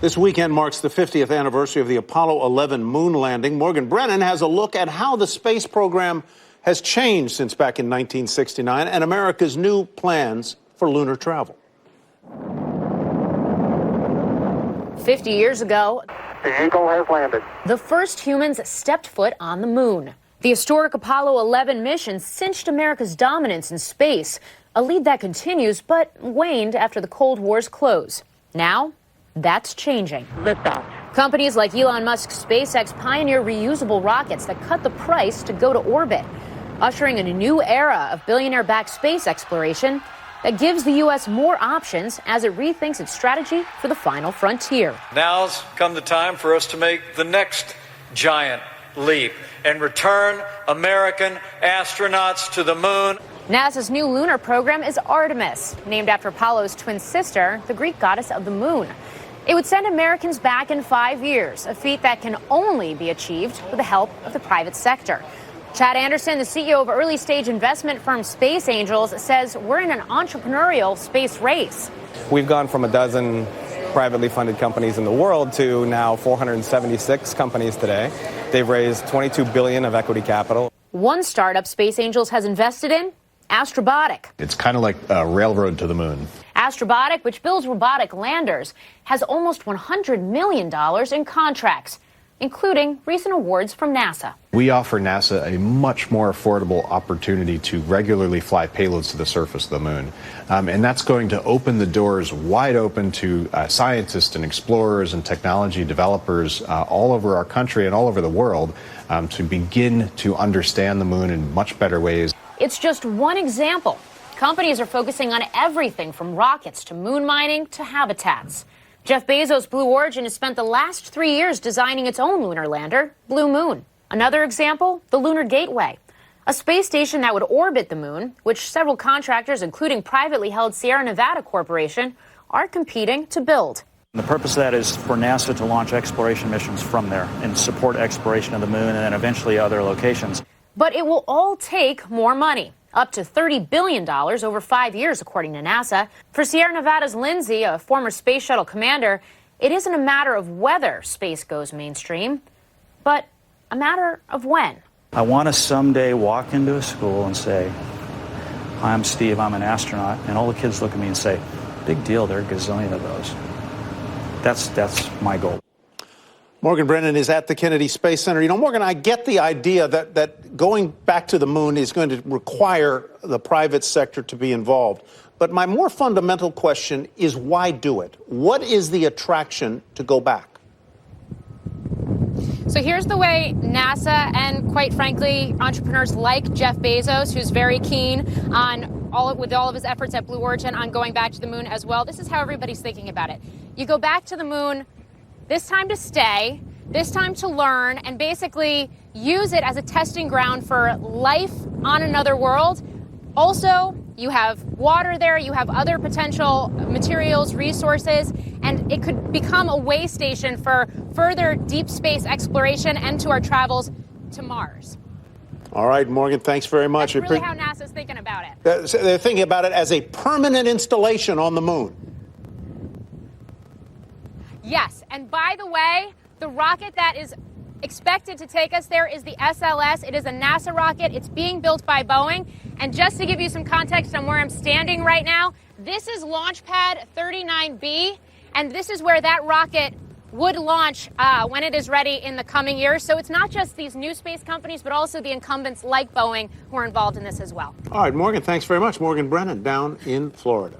This weekend marks the 50th anniversary of the Apollo 11 moon landing. Morgan Brennan has a look at how the space program has changed since back in 1969 and America's new plans for lunar travel. 50 years ago, the Eagle has landed. The first humans stepped foot on the moon. The historic Apollo 11 mission cinched America's dominance in space, a lead that continues but waned after the Cold War's close. Now, that's changing. Liftoff. Companies like Elon Musk's SpaceX pioneer reusable rockets that cut the price to go to orbit, ushering in a new era of billionaire-backed space exploration that gives the U.S. more options as it rethinks its strategy for the final frontier. Now's come the time for us to make the next giant leap and return American astronauts to the moon. NASA's new lunar program is Artemis, named after Apollo's twin sister, the Greek goddess of the moon. It would send Americans back in 5 years, a feat that can only be achieved with the help of the private sector. Chad Anderson, the CEO of early-stage investment firm Space Angels, says we're in an entrepreneurial space race. We've gone from a dozen privately funded companies in the world to now 476 companies today. They've raised $22 billion of equity capital. One startup Space Angels has invested in, Astrobotic. It's kind of like a railroad to the moon. Astrobotic, which builds robotic landers, has almost $100 million in contracts, including recent awards from NASA. We offer NASA a much more affordable opportunity to regularly fly payloads to the surface of the moon. And that's going to open the doors wide open to scientists and explorers and technology developers all over our country and all over the world to begin to understand the moon in much better ways. It's just one example. Companies are focusing on everything from rockets to moon mining to habitats. Jeff Bezos' Blue Origin has spent the last 3 years designing its own lunar lander, Blue Moon. Another example, the Lunar Gateway, a space station that would orbit the moon, which several contractors, including privately held Sierra Nevada Corporation, are competing to build. The purpose of that is for NASA to launch exploration missions from there and support exploration of the moon and then eventually other locations. But it will all take more money, up to $30 billion over 5 years, according to NASA. For Sierra Nevada's Lindsay, a former space shuttle commander, it isn't a matter of whether space goes mainstream, but a matter of when. I want to someday walk into a school and say, "Hi, I'm Steve, I'm an astronaut," and all the kids look at me and say, "Big deal, there are a gazillion of those." That's my goal. Morgan Brennan is at the Kennedy Space Center. You know, Morgan, I get the idea that going back to the moon is going to require the private sector to be involved. But my more fundamental question is, why do it? What is the attraction to go back? So here's the way NASA and, quite frankly, entrepreneurs like Jeff Bezos, who's very keen on with all of his efforts at Blue Origin on going back to the moon as well. This is how everybody's thinking about it. You go back to the moon, this time to stay, this time to learn, and basically use it as a testing ground for life on another world. Also, you have water there, you have other potential materials, resources, and it could become a way station for further deep space exploration and to our travels to Mars. All right, Morgan, thanks very much. That's really how NASA's thinking about it. They're thinking about it as a permanent installation on the moon. Yes, and by the way, the rocket that is expected to take us there is the SLS. It is a NASA rocket. It's being built by Boeing. And just to give you some context on where I'm standing right now, this is Launch Pad 39B, and this is where that rocket would launch when it is ready in the coming years. So it's not just these new space companies, but also the incumbents like Boeing who are involved in this as well. All right, Morgan, thanks very much. Morgan Brennan down in Florida.